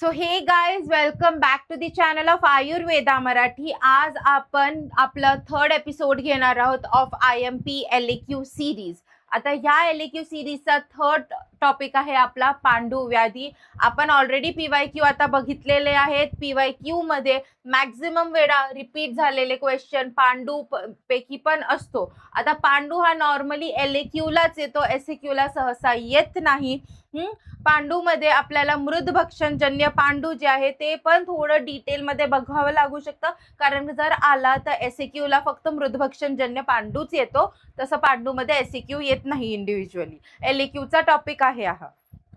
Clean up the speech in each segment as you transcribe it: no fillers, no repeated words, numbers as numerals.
So hey guys, welcome back to the channel of Ayurveda Marathi. आज आपण आपलं थर्ड एपिसोड घेणार आहोत ऑफ IMP LAQ सिरीज. आता ह्या LAQ सिरीजचा थर्ड टॉपिक आहे आपला पांडू व्याधी. आपण ऑलरेडी PYQ आता बघितलेले आहेत. PYQ मध्ये मॅक्झिमम वेळा रिपीट झालेले क्वेश्चन पांडू पैकी पण असतो. आता पांडू हा नॉर्मली LAQ लाच येतो, SAQ ला सहसा येत नाही. पांडू मध्ये आपल्याला मृदभक्षणजन्य पांडू जे आहे ते पण थोडं डिटेल मध्ये बघावं लागू शकतं, कारण जर आला तर SAQ ला फक्त मृदभक्षणजन्य पांडूच येतो, तसं पांडू मध्ये SAQ येत नाही इंडिव्हिज्युअली. LAQ चा टॉपिक आहे हा.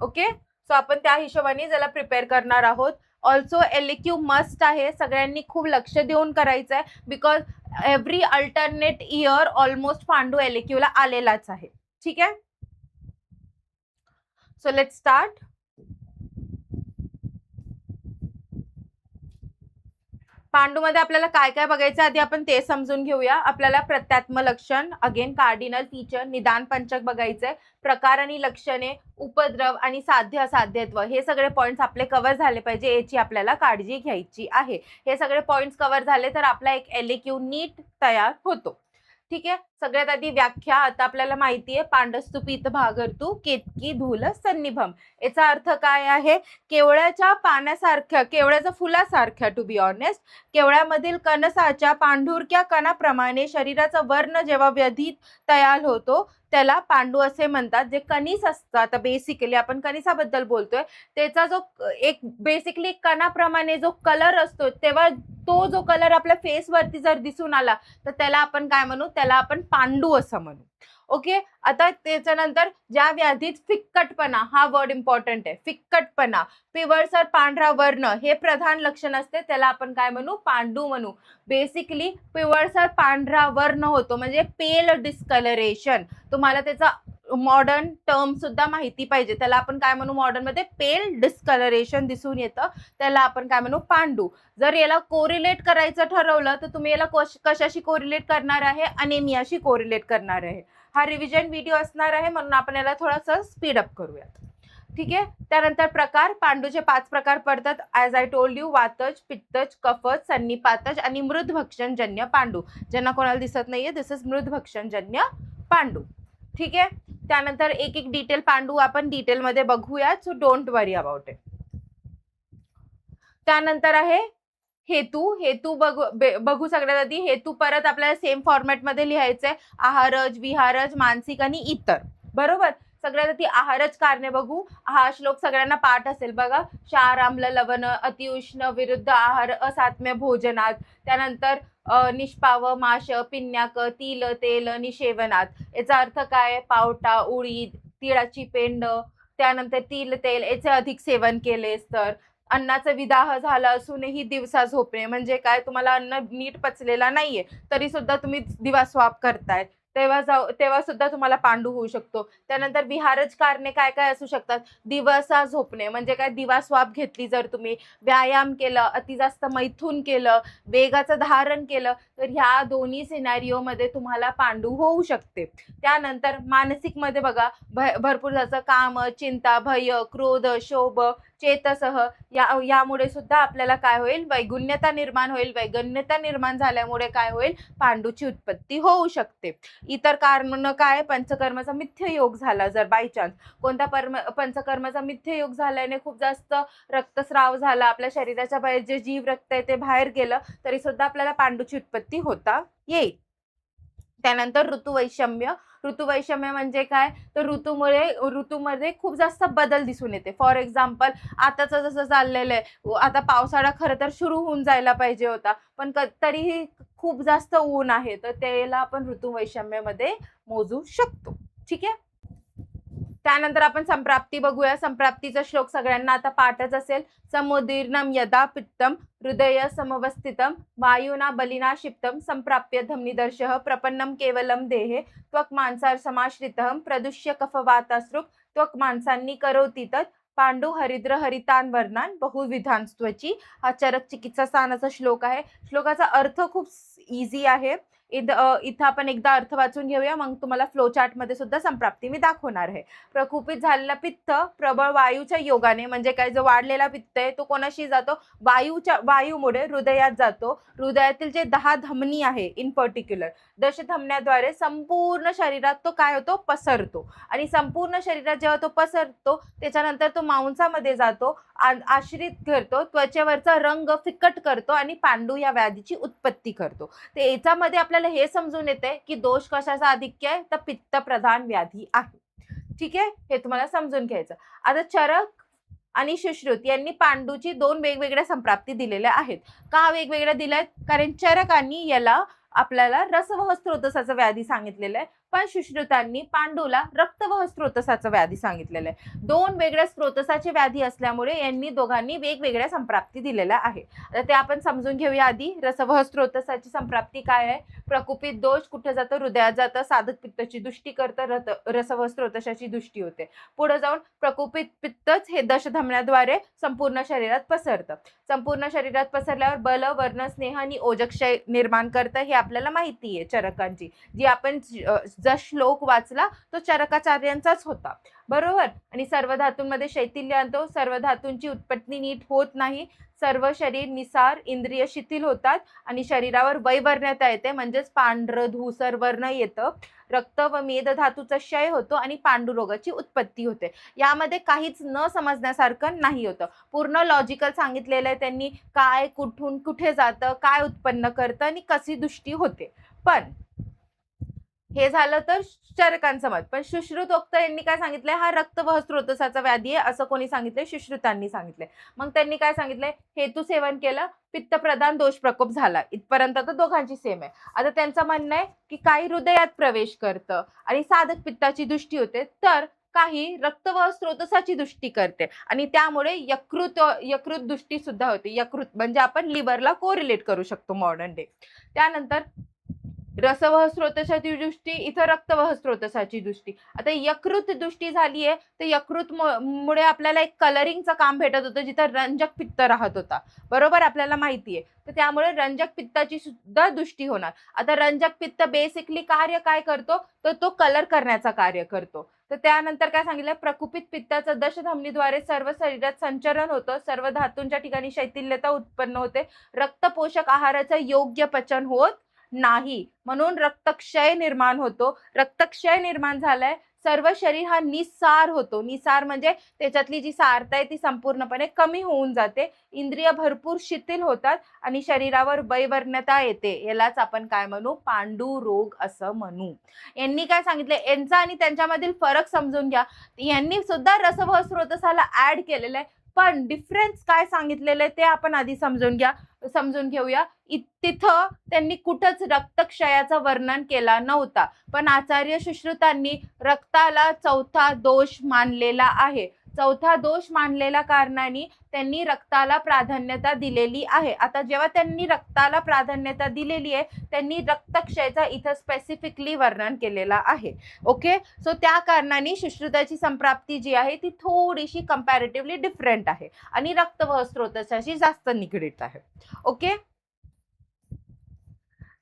ओके, सो आपण त्या हिशोबाने ज्याला प्रिपेअर करणार आहोत. ऑल्सो LAQ मस्ट आहे, सगळ्यांनी खूप लक्ष देऊन करायचं आहे, because every alternate year almost Pandu LAQ ला आलेलाच आहे. ठीक आहे, सो लेट्स स्टार्ट. पांडू मध्ये आपल्याला काय काय बघायचं आधी आपण ते समजून घेऊया. आपल्याला प्रत्यात्म लक्षण, अगेन कार्डिनल फीचर, निदान पंचक बघायचंय, प्रकार आणि लक्षणे, उपद्रव आणि साध्य असाध्यत्व, हे सगळे पॉइंट्स आपले कव्हर झाले पाहिजे, याची आपल्याला काळजी घ्यायची आहे. हे सगळे पॉइंट्स कव्हर झाले तर आपला एक LAQ नीट तयार होतो. ठीक आहे, सगळ्यात आधी व्याख्या. आता आपल्याला माहिती आहे पांडस्तु पीत भागर्तू केतकी धूल सन्निभम. याचा अर्थ काय आहे? केवळ्याच्या पाण्यासारख्या, केवळ्याच्या फुलासारख्या, टू बी ऑनेस्ट, केवळ्यामधील कणसाच्या पांढुरक्या कणाप्रमाणे शरीराचा वर्ण जेव्हा व्यधित तयार होतो त्याला पांडू असे म्हणतात. जे कणीस असतं, आता बेसिकली आपण कणिसाबद्दल बोलतोय, त्याचा जो एक बेसिकली कणाप्रमाणे जो कलर असतो, तेव्हा तो जो कलर आपल्या फेसवरती जर दिसून आला तर त्याला आपण काय म्हणू? त्याला आपण पांडू असं म्हणू. ओके, आता त्याच्यानंतर ज्या व्याधीत फिक्कटपणा, हा वर्ड इम्पॉर्टंट आहे, फिक्कटपणा, पिवळसर पांढरा वर्ण हे प्रधान लक्षण असते, त्याला आपण काय म्हणू? पांडू म्हणू. बेसिकली पिवळसर पांढरा वर्ण होतो म्हणजे पेल डिस्कलरेशन. तुम्हाला त्याचा मॉडर्न टर्म सुद्धा माहिती पाहिजे. त्याला आपण काय म्हणू? मॉडर्न मध्ये पेल डिस्कलरेशन दिसून येतं, त्याला आपण काय म्हणू? पांडू. जर याला कोरिलेट करायचं ठरवलं तर तुम्ही याला कशाशी कोरिलेट करणार आहे? अनेमियाशी कोरिलेट करणार आहे. हा रिव्हिजन व्हिडिओ असणार आहे, म्हणून आपण याला थोडंसं स्पीड अप करूयात. ठीक आहे, त्यानंतर प्रकार. पांडूचे 5 प्रकार पडतात, ॲज आय टोल्ड यू. वातज, पित्तज, कफज, सन्निपातज आणि मृदभक्षणजन्य पांडू. ज्यांना कोणाला दिसत नाहीये, दिस इज मृदभक्षणजन्य पांडू. ठीक आहे, त्यानंतर एक एक डिटेल पांडू आपण डिटेलमध्ये बघूयात, so don't worry about it. त्यानंतर आहे हेतू. हेतू बघू सगळ्यात आधी. हेतू परत आपल्याला सेम फॉर्मॅटमध्ये लिहायचंय, आहारज, विहारज, मानसिक आणि इतर. बरोबर, सगळ्यात आधी आहारज कारणे बघू. हा श्लोक सगळ्यांना पाठ असेल बघा. क्षार, आम्ल, लवण, अतिउष्ण विरुद्ध आहार, असात्म्य भोजनात. त्यानंतर निष्पाव, माश, पिण्याक, तिल, तेल, निषेवनात. याचा अर्थ काय? पावटा, उडीद, तिळाची पेंड, त्यानंतर तिल, तेल याचे अधिक सेवन केलेस तर. अन्नाचा विदाह झाला असूनही दिवसा झोपणे, म्हणजे काय? तुम्हाला अन्न नीट पचलेला नाहीये तरी सुद्धा तुम्ही दिवा स्वाप करताय, तेव्हा सुद्धा तुम्हाला पांडू होऊ शकतो. त्यानंतर विहारज कारणे काय काय असू शकतात? दिवसा झोपणे म्हणजे काय? दिवा स्वाप घेतली जर तुम्ही, व्यायाम केलं, अति जास्त मैथून केलं, वेगाचं धारण केलं, तर ह्या दोन्ही सिनॅरिओमध्ये तुम्हाला पांडू होऊ शकते. त्यानंतर मानसिक मध्ये बघा, भरपूर जास्त काम, चिंता, भय, क्रोध, शोभ, चेतसह, यामुळे सुद्धा आपल्याला काय होईल? वैगुण्यता निर्माण होईल. वैगुण्यता निर्माण झाल्यामुळे काय होईल? पांडूची उत्पत्ती होऊ शकते. इतर कारण काय? पंचकर्माचा मिथ्य योग झाला जर बाय चान्स, कोणत्या पंचकर्माचा मिथ्य योग झाल्याने खूप जास्त रक्तस्राव झाला, आपल्या शरीराच्या बाहेर जे जीव रक्त आहे ते बाहेर गेलं, तरी सुद्धा आपल्याला पांडूची उत्पत्ती होता येईल. त्यानंतर ऋतुवैषम्य. ऋतुवैषम्य म्हणजे काय? तर ऋतूमध्ये खूप जास्त बदल दिसून येते. फॉर एक्झाम्पल, आताच जसं चाललेलं आहे, आता पावसाळा खरं तर सुरू होऊन जायला पाहिजे होता, पण तरीही खूप जास्त ऊन आहे, तर त्याला आपण ऋतुवैषम्यामध्ये मोजू शकतो. ठीक आहे, त्यानंतर आपण संप्राप्ती बघूया. संप्राप्तीचा श्लोक सगळ्यांना आता पाठच असेल. समुदीर्णम यदा पित्तम हृदय समवस्थितम वायुना बलिना क्षिप्तम संप्राप्य धमनिदर्शः प्रपन्नम केवलम देहे त्वक मांसार समाश्रितः प्रदुष्य कफवातासृक् त्वक मांसांनी करोति तत् पांडू हरिद्र हरितान वर्णान बहुविधान त्वची. हा चरक चिकित्सा स्थानाचा श्लोक आहे. श्लोकाचा अर्थ खूप इझी आहे. इथं आपण एकदा अर्थ वाचून घेऊया, मग तुम्हाला फ्लो चार्ट मध्ये सुद्धा संप्राप्ती मी दाखवणार आहे. प्रकुपित झालेला पित्त प्रबळ वायूच्या योगाने, म्हणजे काय, जो वाढलेला पित्त आहे तो कोणाशी जातो, वायूमुळे हृदयात जातो. हृदयातील जे 10 धमनी आहे इन पर्टिक्युलर, दशधमन्याद्वारे संपूर्ण शरीरात तो काय होतो, पसरतो. आणि संपूर्ण शरीरात जेव्हा तो पसरतो त्याच्यानंतर तो मांसामध्ये जातो, आश्रित करतो, त्वचेवरचा रंग फिकट करतो आणि पांडू या व्याधीची उत्पत्ती करतो. तर याच्यामध्ये आपल्याला हे समजून येते की दोष कशाचा अधिक्य आहे, तर पित्त प्रधान व्याधी आहे. ठीक आहे, हे तुम्हाला समजून घ्यायचं. आता चरक आणि सुश्रुत यांनी पांडूची 2 वेगवेगळ्या संप्राप्ती दिलेल्या आहेत. का वेगवेगळ्या दिल्यात, कारण चरकांनी याला आपल्याला रसवह स्त्रोतसाचा व्याधी सांगितलेलं आहे, पण सुश्रुतांनी पांडूला रक्तवह स्त्रोतसाचा व्याधी सांगितलेलं आहे. 2 वेगळ्या स्त्रोतसाचे व्याधी असल्यामुळे यांनी दोघांनी वेगवेगळ्या संप्राप्ती दिलेल्या आहे. आता ते आपण समजून घेऊया. आधी रसवह स्त्रोतसाची संप्राप्ती काय आहे. प्रकुपित दोष कुठे जातं, हृदयात जातं, साधक पित्ताची दृष्टी करतं, रसवह स्त्रोतसाची दृष्टी होते. पुढे जाऊन प्रकुपित पित्तच हे दशधमन्याद्वारे संपूर्ण शरीरात पसरतं. संपूर्ण शरीरात पसरल्यावर बल, वर्ण, स्नेह आणि ओजक्षय निर्माण करतं. हे आपल्याला माहिती आहे चरकांची, जी आपण जो श्लोक वाचला तो चरकाचार्यांचाच होता, बरोबर. आणि सर्व धातूंमध्ये शैथिल्य आणतो. सर्व धातूंची उत्पत्ती नीट होत नाही. सर्व शरीर निसार, इंद्रिय शिथिल होतात आणि शरीरावर वैवर्ण्यता येते, म्हणजेच पांढरं धूसर वर्ण येतं. रक्त व मेद धातूचा क्षय होतो आणि पांडुरोगाची उत्पत्ती होते. यामध्ये काहीच न समजण्यासारखं नाही होतं. पूर्ण लॉजिकल सांगितलेलं आहे त्यांनी, काय कुठून कुठे जातं, काय उत्पन्न करतं आणि कशी दृष्टी होते. पण हे झालं तर चरकांचं मत. पण सुश्रुतोक्त यांनी काय सांगितलंय, हा रक्तवह स्त्रोतसाचा व्याधी आहे असं कोणी सांगितलंय, सुश्रुतांनी सांगितलंय. मग त्यांनी काय सांगितलंय, हेतू सेवन केलं, पित्त प्रधान दोष प्रकोप झाला. इथपर्यंत तर दोघांची सेम आहे. आता त्यांचं म्हणणं आहे की काही हृदयात प्रवेश करतं आणि साधक पित्ताची दृष्टी होते, तर काही रक्तवह स्त्रोतसाची दृष्टी करते आणि त्यामुळे यकृत दृष्टी सुद्धा होते. यकृत म्हणजे आपण लिव्हरला कोरिलेट करू शकतो मॉडर्न डे. त्यानंतर रसवह स्त्रोतसाची दृष्टी, इथं रक्तवह स्त्रोतसाची दृष्टी. आता यकृत दृष्टी झाली आहे, तर यकृत मुळे आपल्याला एक कलरिंगचं काम भेटत होतं, जिथं रंजक पित्त राहत होता, बरोबर, आपल्याला माहिती आहे. तर त्यामुळे रंजक पित्ताची सुद्धा दृष्टी होणार. आता रंजक पित्त बेसिकली कार्य काय करतो, तर तो कलर करण्याचा कार्य करतो. तर त्यानंतर काय सांगितलं, प्रकुपित पित्ताचं दशधमनीद्वारे सर्व शरीरात संचरण होतं. सर्व धातूंच्या ठिकाणी शैथिल्यता उत्पन्न होते. रक्तपोषक आहाराचं योग्य पचन होत नाही, म्हणून रक्तक्षय निर्माण होतो. रक्तक्षय निर्माण झालाय, सर्व शरीर हा निसार होतो. निसार म्हणजे त्याच्यातली जी सारता आहे ती संपूर्णपणे कमी होऊन जाते. इंद्रिय भरपूर शिथिल होतात आणि शरीरावर वैवर्ण्यता येते. यालाच आपण काय म्हणू, पांडू रोग असं म्हणू. यांनी काय सांगितलं, यांचा आणि त्यांच्यामधील फरक समजून घ्या. यांनी सुद्धा रसवह स्त्रोतसाला ऍड केलेलं आहे, पण डिफरन्स काय सांगितलेलं आहे ते आपण आधी समजून घेऊया. तिथं त्यांनी कुठंच रक्तक्षयाचं वर्णन केला नव्हता, पण आचार्य सुश्रुतांनी रक्ताला चौथा दोष मानलेला आहे. चौथा दोष मानलेल्या कारणाने त्यांनी रक्ताला प्राधान्यता दिलेली आहे. आता जेव्हा त्यांनी रक्ताला प्राधान्यता दिलेली आहे, त्यांनी रक्तक्षयाचा इथं स्पेसिफिकली वर्णन केलेला आहे. ओके, सो त्या कारणाने सुश्रुताची संप्राप्ती जी आहे ती थोडीशी कंपॅरेटिव्हली डिफरंट आहे आणि रक्तवह स्त्रोतसाशी जास्त निगडीत आहे. ओके,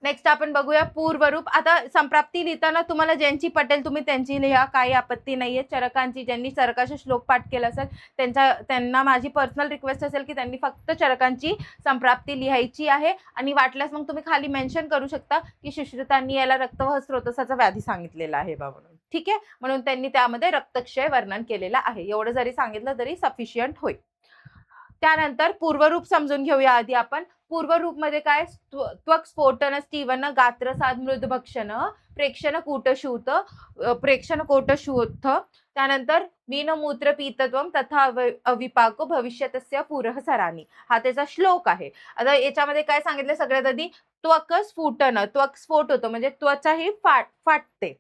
नेक्स्ट आपण बघूया पूर्वरूप. आता संप्राप्ती लिहिताना तुम्हाला ज्यांची पटेल तुम्ही त्यांची लिहा, काही आपत्ती नाहीये. चरकांची, ज्यांनी चरकाचे श्लोक पाठ केला असेल त्यांना माझी पर्सनल रिक्वेस्ट असेल की त्यांनी फक्त चरकांची संप्राप्ती लिहायची आहे आणि वाटल्यास मग तुम्ही खाली मेन्शन करू शकता की सुश्रुतांनी याला रक्तवह स्त्रोतसाचा व्याधी सांगितलेला आहे बाबा, ठीक आहे, म्हणून त्यांनी त्यामध्ये रक्तक्षय वर्णन केलेला आहे. एवढं जरी सांगितलं तरी सफिशियंट होईल. त्यानंतर पूर्वरूप समजून घेऊया आधी आपण. पूर्वरूप मध्ये काय, त्वक स्फोटन, स्टीवन, गात्रसाद, मृदभक्षण, प्रेक्षण कूटशूत, प्रेक्षण कोटशूथ. त्यानंतर मीनमूत्र पीतत्वम तथा अविपाको भविष्यतस्य पुरः सरानी. हा त्याचा श्लोक आहे. आता याच्यामध्ये काय सांगितलं, सगळ्यात आधी त्वक स्फुटन, त्वक स्फोट होतो म्हणजे त्वचा ही फाटते.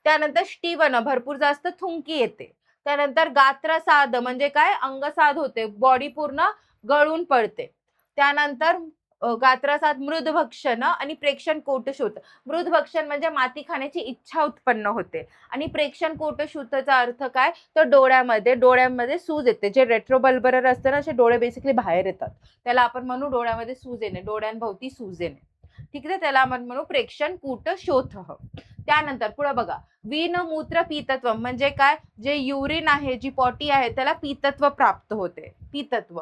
त्यानंतर स्टीवन, भरपूर जास्त थुंकी येते. त्यानंतर गात्रसाद म्हणजे काय, अंगसाद होते, बॉडी पूर्ण गळून पडते. त्यानंतर गात्रसाद, मृदभक्षण आणि प्रेक्षण कोटशूत. मृदभक्षण म्हणजे माती खाण्याची इच्छा उत्पन्न होते आणि प्रेक्षण कोटशूतचा अर्थ काय, तर डोळ्यामध्ये सूज येते. जे रेट्रोबल्बर असतं ना, असे डोळे बेसिकली बाहेर येतात, त्याला आपण म्हणू डोळ्यामध्ये सूज येणे, डोळ्यांभोवती सूज येणे. ठीक आहे, त्याला आपण म्हणू प्रेक्षण कूट शोथः. त्यानंतर पुढे बघा, विन मूत्र पीतत्व म्हणजे काय, जे युरिन आहे, जी पॉटी आहे, त्याला पीतत्व प्राप्त होते, पीतत्व.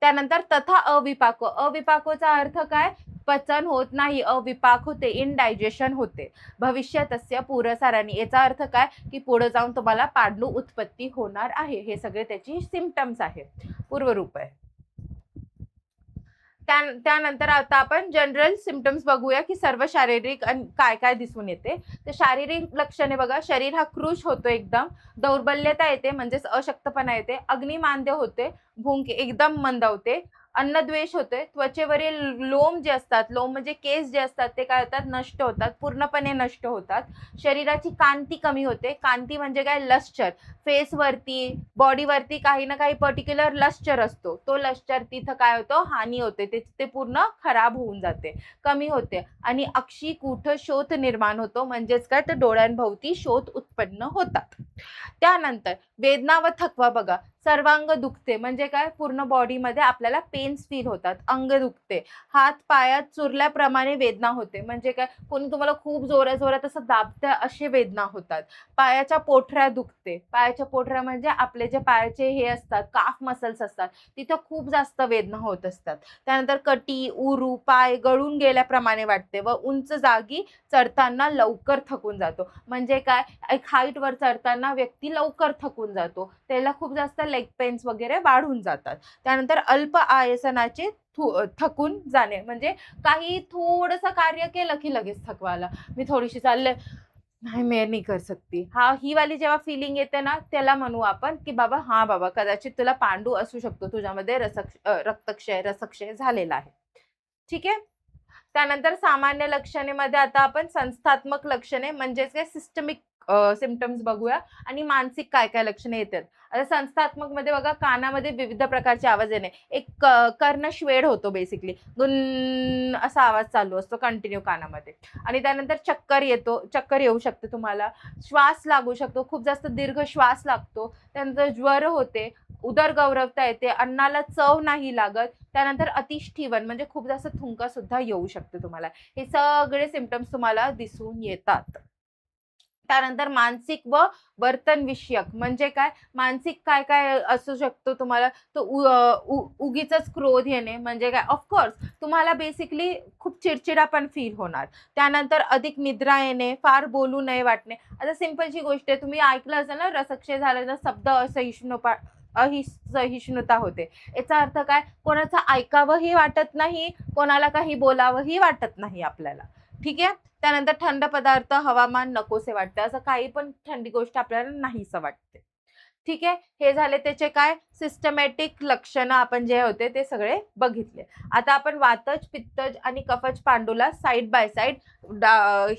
त्यानंतर तथा अविपाको, अविपाकोचा अर्थ काय, पचन होत नाही, अविपाक होते, इनडायजेशन होते. भविष्यातस्य पुरसाराने, याचा अर्थ काय की पुढे जाऊन तुम्हाला पांडू उत्पत्ती होणार आहे. हे सगळे त्याची सिम्पटम्स आहे, पूर्वरूप आहे. त्यानंतर आता आपण जनरल सिम्पटम्स बघूया की सर्व शारीरिक आणि काय काय दिसून येते. तर शारीरिक लक्षणे बघा, शरीर हा कृश होतो, एकदम दौर्बल्यता येते म्हणजेच अशक्तपणा येते, अग्निमांद्य होते, भूक एकदम मंदावते, अन्नद्वेष होते, त्वचेवरील लोम जे असतात, लोम म्हणजे केस जे असतात ते काय होतात, नष्ट होतात, पूर्णपणे नष्ट होतात. शरीराची कांती कमी होते, कांती म्हणजे काय, लश्चर, फेसवरती बॉडीवरती काही ना काही पर्टिक्युलर लश्चर असतो, तो लश्चर तिथं काय होतो, हानी होते, ते पूर्ण खराब होऊन जाते, कमी होते. आणि अक्षी कूठ शोथ निर्माण होतो, म्हणजेच काय, तर डोळ्यांभोवती शोथ उत्पन्न होतात. त्यानंतर वेदना व थकवा बघा, सर्वांग दुखते म्हणजे काय, पूर्ण बॉडीमध्ये आपल्याला पेन्स फील होतात, अंग दुखते, हात पायात चुरल्याप्रमाणे वेदना होते, म्हणजे काय, कोणी तुम्हाला खूप जोरात असं दाबतं असे वेदना होतात. पायाच्या पोठऱ्या दुखते, पायाच्या पोठऱ्या म्हणजे आपले जे पायाचे हे असतात, काफ मसल्स असतात, तिथं खूप जास्त वेदना होत असतात. त्यानंतर कटी, उरू, पाय गळून गेल्याप्रमाणे वाटते व उंच जागी चढताना लवकर थकून जातो, म्हणजे काय, एक हाईटवर चढताना व्यक्ती लवकर थकून जातो, त्याला खूप जास्त लेग पेन्स वगैरे वाढून जातात. त्यानंतर अल्प आयसनाचे थकून जाणे, म्हणजे काही थोडंसं कार्य केलं की लगेच थकवायला, मी थोडीशी चालले, नाही मैं नहीं कर सकती, हा ही वाली जेव्हा फिलिंग येते ना, त्याला म्हणू आपण की बाबा हा बाबा कदाचित तुला पांडू असू शकतो, तुझ्यामध्ये रक्तक्षय झालेला आहे. ठीक आहे. त्यानंतर सामान्य लक्षणेमध्ये आता आपण संस्थात्मक लक्षणे म्हणजेच काय, सिस्टमिक सिम्पटम्स बघूया आणि मानसिक काय काय लक्षणे येतात. आता संस्थात्मक मध्ये बघा, कानामध्ये विविध प्रकारचे आवाज येणे, एक कर्णश्वेड होतो, बेसिकली गुन असा आवाज चालू असतो कंटिन्यू कानामध्ये. आणि त्यानंतर चक्कर येऊ शकते तुम्हाला, श्वास लागू शकतो, खूप जास्त दीर्घ श्वास लागतो. त्यानंतर ज्वर होते, उदरगौरवता येते, अन्नाला चव नाही लागत. त्यानंतर अतिष्ठीवन म्हणजे खूप जास्त थुंका सुद्धा येऊ शकते तुम्हाला. हे सगळे सिम्पटम्स तुम्हाला दिसून येतात. त्यानंतर मानसिक व वर्तन विषयक म्हणजे काय, मानसिक काय काय असू शकतो तुम्हाला, तर उगीच क्रोध येणे म्हणजे काय, ऑफकोर्स तुम्हाला बेसिकली खूप चिडचिडा पण फील होणार. त्यानंतर अधिक निद्रा येणे, फार बोलू नये वाटणे. आता सिंपलची गोष्ट आहे, तुम्ही ऐकलं असेल ना, रसक्षय झाल्यानं शब्द अहिष्णुता होते. याचा अर्थ काय, कोणाचं ऐकावंही वाटत नाही, कोणाला काही बोलावंही वाटत नाही आपल्याला. ठीक आहे. त्यानंतर थंड पदार्थ, हवामान नकोसे वाटते, असं काही पण थंडी गोष्ट आपल्याला नाहीसं वाटते. ठीक आहे. हे झाले त्याचे काय, सिस्टमॅटिक लक्षणं आपण जे होते ते सगळे बघितले. आता आपण वातज, पित्तज आणि कफज पांडूला साईड बाय साईड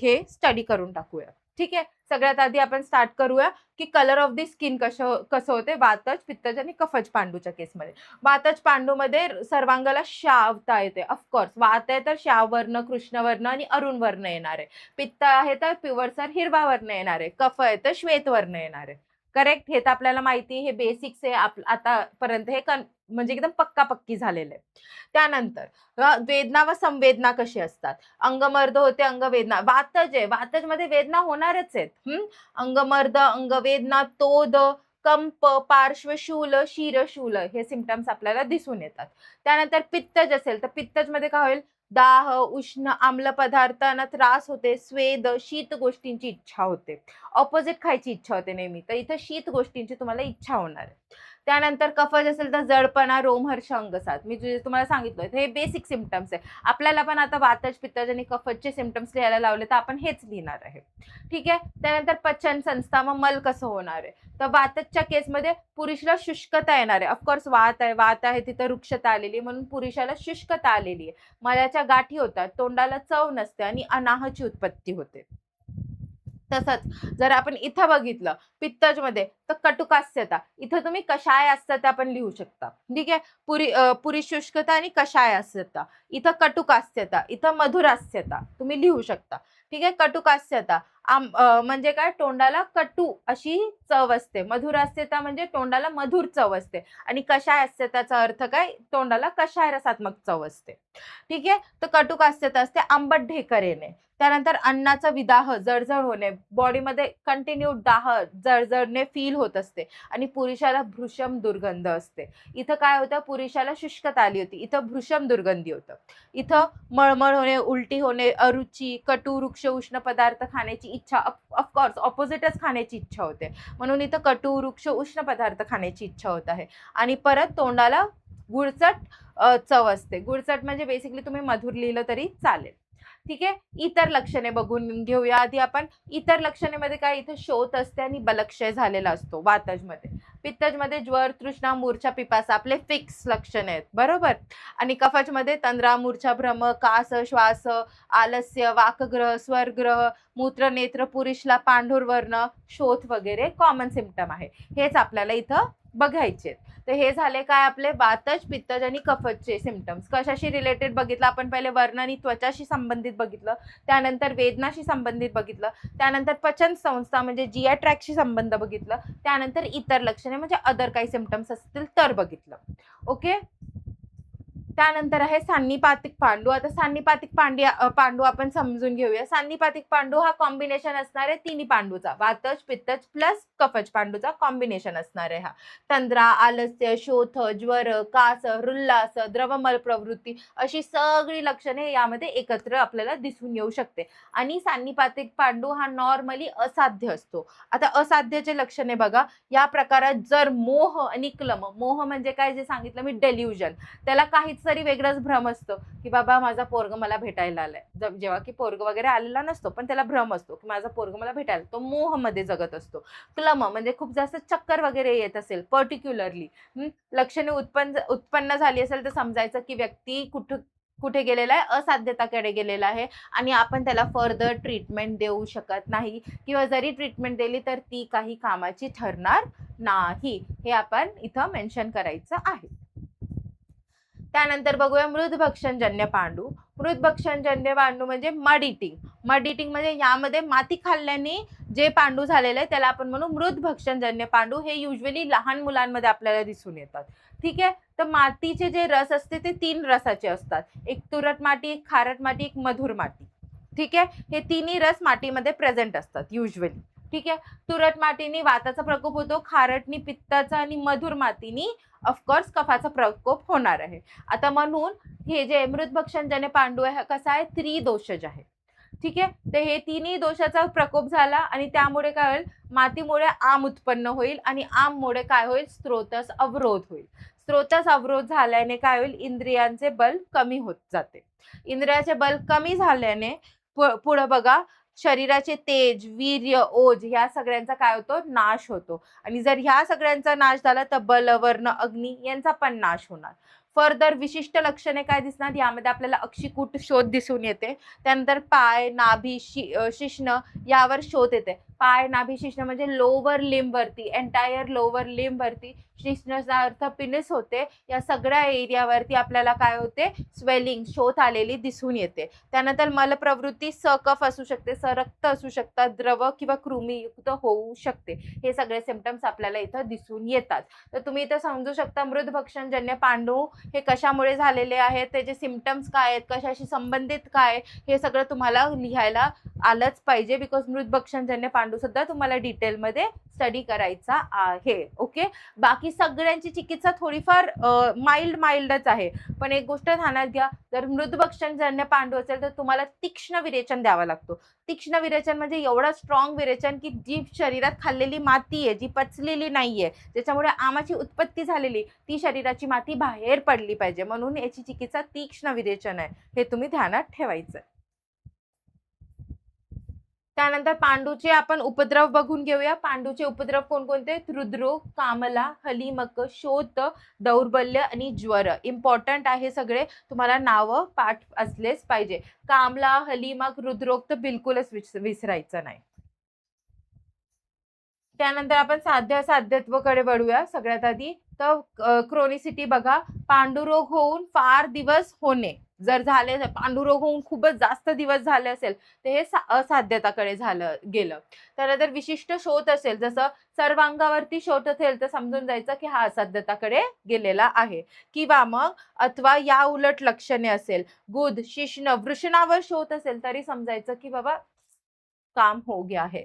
हे स्टडी करून टाकूया. ठीक आहे. सगळ्यात आधी आपण स्टार्ट करूया की कलर ऑफ दी स्किन कसं होते वातज, पित्तज आणि कफज पांडूच्या केसमध्ये. वातज पांडूमध्ये सर्वांगाला श्यावता येते, ऑफकोर्स वात आहे तर श्याववर्ण, कृष्णवर्ण आणि अरुण वर्ण येणार आहे. पित्त आहे तर पिवळसर हिरवा वर्ण येणार आहे. कफ आहे तर श्वेतवर्ण येणार आहे. करेक्ट, हे तर आपल्याला माहिती, हे बेसिक्स आहे आतापर्यंत, हे म्हणजे एकदम पक्की झालेलं आहे. त्यानंतर वेदना व संवेदना कशी असतात, अंगमर्द होते, अंगवेदना, वातज आहे, वातज मध्ये वेदना होणारच आहेत. अंगमर्द, अंगवेदना, तोद, कंप, पार्श्वशूल, शिरशूल हे सिम्पटम्स आपल्याला दिसून येतात. त्यानंतर पित्तज असेल तर पित्तज मध्ये काय होईल, दाह, उष्ण, आम्ल पदार्थांना त्रास होते, स्वेद, शीत गोष्टींची इच्छा होते, ऑपोजिट खायची इच्छा होते नेहमी, तर इथं शीत गोष्टींची तुम्हाला इच्छा होणार आहे. त्यानंतर कफज असेल तर जडपणा, रोमहर्ष, अंगसात, मी तुम्हाला सांगितलं हे बेसिक सिम्पटम्स आहे. आपल्याला पण आता वातज, पित्तज आणि कफजचे सिम्पटम्स लिहायला लावले तर आपण हेच लिहिणार आहे. ठीक आहे. त्यानंतर पचन संस्था, मग मल कसं होणार आहे, तर वातजच्या केसमध्ये पुरुषाला शुष्कता येणार आहे, ऑफकोर्स वात आहे तिथं वृक्षता आलेली म्हणून पुरुषाला शुष्कता आलेली आहे, मलाच्या गाठी होतात, तोंडाला चव नसते आणि अनाहची उत्पत्ती होते. तसंच जर आपण इथं बघितलं पित्तज मध्ये तर कटुकास्यता, इथं तुम्ही कषाय अस्यता पण लिहू शकता. ठीक आहे. पुरी शुष्कता आणि कषाय अस्यता, इथं कटुकास्यता, इथं मधुरास्यता तुम्ही लिहू शकता. ठीक आहे. कटुकास्यता म्हणजे काय, तोंडाला कटू अशी चव असते. मधुरास्यता म्हणजे तोंडाला मधुर चव असते. आणि कषाय अस्यताचा अर्थ काय, तोंडाला कषाय रसात्मक चव असते. ठीक आहे. तर कटुकास्यता असते, आंबट ढेकर येणे. त्यानंतर अन्नाचा विदाह, जळजळ होणे, बॉडीमध्ये कंटिन्यू दाह, जळजळणे फील होत असते. आणि पुरुषाला भृशम दुर्गंध असते. इथं काय होतं, पुरुषाला शुष्कता आली होती, इथं भृशम दुर्गंधी होतं. इथं मळमळ होणे, उलटी होणे, अरुची, कटू, वृक्ष, उष्ण पदार्थ खाण्याची इच्छा, ऑफकोर्स ऑपोजिटच खाण्याची इच्छा होते. म्हणून इथं कटू, वृक्ष, उष्ण पदार्थ खाण्याची इच्छा होत आहे. आणि परत तोंडाला गुळचट चव असते. गुळचट म्हणजे बेसिकली तुम्ही मधुर लिहिलं तरी चालेल. ठीक आहे. इतर लक्षणे बघून घेऊया आधी आपण. इतर लक्षणेमध्ये काय, इथं शोथ असते आणि बलक्षय झालेला असतो वातजमध्ये. पित्तजमध्ये ज्वर, तृष्णा, मूर्छा, पिपासा आपले फिक्स लक्षणे आहेत, बरोबर. आणि कफजमध्ये तंद्रा, मूर्छा, भ्रम, कास, श्वास, आलस्य, वाकग्रह, स्वरग्रह, मूत्र, नेत्र, पुरुषला पांढुर वर्ण, शोथ वगैरे कॉमन सिम्पटम आहे. हेच आपल्याला इथं बघायचे. तर हे झाले काय आपले वातज, पित्तज आणि कफचे सिम्पटम्स. कशाशी रिलेटेड बघितलं आपण, पहिले वर्ण आणि त्वचाशी संबंधित बघितलं, त्यानंतर वेदनाशी संबंधित बघितलं, त्यानंतर पचन संस्था म्हणजे जीआय ट्रॅकशी संबंध बघितलं, त्यानंतर इतर लक्षणे म्हणजे अदर काही सिम्पटम्स असतील तर बघितलं. ओके. त्यानंतर आहे सान्निपातिक पांडू. आता सान्निपातिक पांडू आपण समजून घेऊया. सान्निपातिक पांडू हा कॉम्बिनेशन असणार आहे तिन्ही पांडूचा, वातज, पित्तज प्लस कफज पांडूचा कॉम्बिनेशन असणार आहे हा. तंद्रा, आलस्य, शोथ, ज्वर, कास, रुल्लास, द्रवमल प्रवृत्ती अशी सगळी लक्षणे यामध्ये एकत्र आपल्याला दिसून येऊ शकते. आणि सान्निपातिक पांडू हा नॉर्मली असाध्य असतो. आता असाध्याचे लक्षणे बघा. या प्रकारात जर मोह आणि क्लम, मोह म्हणजे काय, जे सांगितलं मी डेल्युजन, त्याला काहीच तरी वेगळाच भ्रम असतो की बाबा माझा पोरग मला भेटायला आलाय, जेव्हा की पोरग वगैरे आलेला नसतो, पण त्याला भ्रम असतो की माझा पोरग मला भेटायला, तो मोह मध्ये जगत असतो. क्लम म्हणजे खूप जास्त चक्कर वगैरे येत असेल पर्टिक्युलरली, लक्षणे उत्पन्न झाली असेल तर समजायचं की व्यक्ती कुठे गेलेला आहे, असाध्यताकडे गेलेला आहे आणि आपण त्याला फर्दर ट्रीटमेंट देऊ शकत नाही, किंवा जरी ट्रीटमेंट दिली तर ती काही कामाची ठरणार नाही. हे आपण इथं मेन्शन करायचं आहे. त्यानंतर बघूया मृदभक्षणजन्य पांडू. मृदभक्षणजन्य पांडू म्हणजे मड इटिंग. मड इटिंग म्हणजे यामध्ये माती खाल्ल्याने जे पांडू झालेले आहे त्याला आपण म्हणू मृदभक्षणजन्य पांडू. हे युजली लहान मुलांमध्ये आपल्याला दिसून येतात. ठीक आहे. तर मातीचे जे रस असते ते 3 रसाचे असतात, एक तुरट माती, एक खारट माती, एक मधुर माती. ठीक आहे. हे तिन्ही रस मातीमध्ये प्रेझेंट असतात युजली. ठीक आहे. तुरट मातीने वाताचा प्रकोप होतो, खारटनी पित्ताचा आणि मधुर मातीनी ऑफकोर्स कफाचा प्रकोप होणार आहे. आता म्हणून हे जे मृदभक्षणजन्य पांडू आहे कसा आहे, त्रिदोषज आहे. ठीक आहे. तर हे तिन्ही दोषाचा प्रकोप झाला आणि त्यामुळे काय होईल, मातीमुळे आम उत्पन्न होईल आणि आममुळे काय होईल, स्त्रोतस अवरोध होईल. स्त्रोतस अवरोध झाल्याने काय होईल, इंद्रियांचे बल कमी होत जाते. इंद्रियाचे बल कमी झाल्याने पुढे बघा, शरीराचे तेज, वीर्य, ओज ह्या सगळ्यांचा काय होतो, नाश होतो. आणि जर ह्या सगळ्यांचा नाश झाला तर बल, वर्ण, अग्नी यांचा पण नाश होणार. फर्दर विशिष्ट लक्षणे काय दिसणार, यामध्ये आपल्याला अक्षिकूट शोध दिसून येते. त्यानंतर पाय, नाभी, शिश्न यावर शोध येते. पाय, नाभी, शिश्न म्हणजे लोअर लिम्ब वरती, एंटायर लोअर लिम्ब वरती, शिश्नचा अर्थ पिनिस होते. या सगळ्या एरियावरती आपल्याला काय होते, स्वेलिंग, शोथ आलेली दिसून येते. त्यानंतर मलप्रवृत्ती सकफ असू शकते, सरक्त असू शकतात, द्रव किंवा कृमीयुक्त होऊ शकते. हे सगळे सिम्पटम्स आपल्याला इथं दिसून येतात. तर तुम्ही इथं समजू शकता मृदभक्षणजन्य पांडू हे कशामुळे झालेले आहेत, त्याचे सिम्पटम्स काय आहेत, कशाशी संबंधित काय, हे सगळं तुम्हाला लिहायला आलंच पाहिजे. बिकॉज मृदभक्षणजन्य पांडू सुद्धा तुम्हाला डिटेलमध्ये स्टडी करायचा आहे. ओके. बाकी सगळ्यांची चिकित्सा थोडीफार माइल्डच आहे, पण एक गोष्ट ध्यानात घ्या, जर मृदभक्षणजन्य पांडू असेल तर तुम्हाला तीक्ष्ण विरेचन द्यावा लागतो. तीक्ष्ण विरेचन म्हणजे एवढं स्ट्रॉंग विरेचन की जी शरीरात खाल्लेली माती आहे, जी पचलेली नाहीये, ज्याच्यामुळे आमाची उत्पत्ती झालेली, ती शरीराची माती बाहेर पडली पाहिजे. म्हणून याची चिकित्सा तीक्ष्ण विरेचन आहे, हे तुम्ही ध्यानात ठेवायचं. त्यानंतर पांडूचे आपण उपद्रव बघून घेऊया. पांडूचे उपद्रव कोणकोणते, हृदरोग, कामला, हलीमक, शोथ, दौर्बल्य आणि ज्वर. इम्पॉर्टंट आहे सगळे, तुम्हाला नावं पाठ असलेच पाहिजे. कामला, हलीमक, हृदरोग तर बिलकुलच विसरायचं नाही. त्यानंतर आपण साध्य असाध्यत्वकडे वळूया. सगळ्यात आधी तर क्रोनिसिटी बघा, पांडुरोग होऊन फार दिवस होणे. जर झाले पांडुरोग होऊन खूपच जास्त दिवस झाले असेल तर हे असाध्यताकडे झालं गेलं. त्यानंतर विशिष्ट शोथ असेल, जसं सर्वांगावरती शोथ असेल तर समजून जायचं की हा असाध्यताकडे गेलेला आहे. किंवा मग अथवा या उलट लक्षणे असेल, गुद, शिश्न, वृषणावर शोथ असेल तरी समजायचं की बाबा काम हो गया है.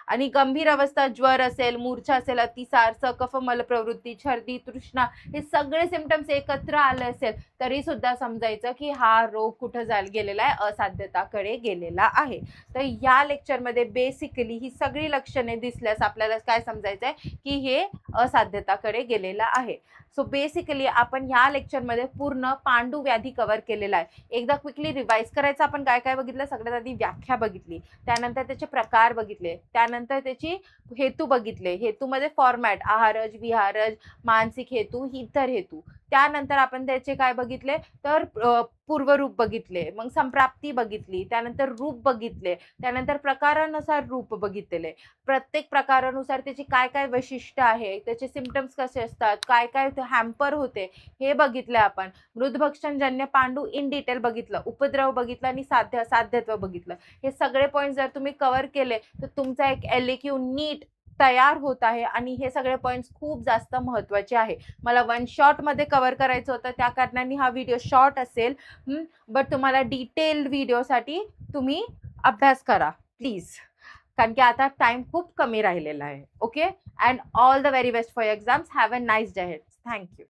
आणि गंभीर अवस्था ज्वर असेल, मूर्छा असेल, अतिसार, सकफ मलप्रवृत्ती, छर्दी, तृष्णा हे सगळे सिम्पटम्स एकत्र आले असेल तरी सुद्धा समजायचं की हा रोग कुठं गेलेला आहे, असाध्यताकडे गेलेला आहे. तर या लेक्चरमध्ये बेसिकली ही सगळी लक्षणे दिसल्यास आपल्याला काय समजायचं आहे की हे असाध्यताकडे गेलेलं आहे. सो बेसिकली आपण ह्या लेक्चरमध्ये पूर्ण पांडू व्याधी कव्हर केलेला आहे. एकदा क्विकली रिवाइज करायचं. आपण काय काय बघितलं? सगळ्यात आधी व्याख्या बघितली, त्यानंतर त्याचे प्रकार बघितले, त्यानंतर त्याची हेतू बघितले. हेतूमध्ये फॉर्मॅट आहारज, विहारज, मानसिक हेतू, इतर हेतू. त्यानंतर आपण त्याचे काय बघितले तर पूर्वरूप बघितले, मग संप्राप्ती बघितली, त्यानंतर रूप बघितले, त्यानंतर प्रकारानुसार रूप बघितलेले. प्रत्येक प्रकारानुसार त्याची काय काय वैशिष्ट्य आहे, त्याचे सिम्पटम्स कसे असतात, काय काय हॅम्पर होते हे बघितले आपण. मृदभक्षणजन्य पांडू इन डिटेल बघितलं, उपद्रव बघितलं आणि साध्यत्व बघितलं. हे सगळे पॉईंट जर तुम्ही कव्हर केले तर तुमचा एक LAQ नीट तयार होत आहे आणि हे सगळे पॉईंट्स खूप जास्त महत्त्वाचे आहे. मला वन शॉटमध्ये कव्हर करायचं होतं, त्या कारणाने हा व्हिडिओ शॉर्ट असेल. बट तुम्हाला डिटेल व्हिडिओसाठी तुम्ही अभ्यास करा प्लीज, कारण की आता टाइम खूप कमी राहिलेला आहे. Okay, and all the very best for exams. Have a nice day. Thank you.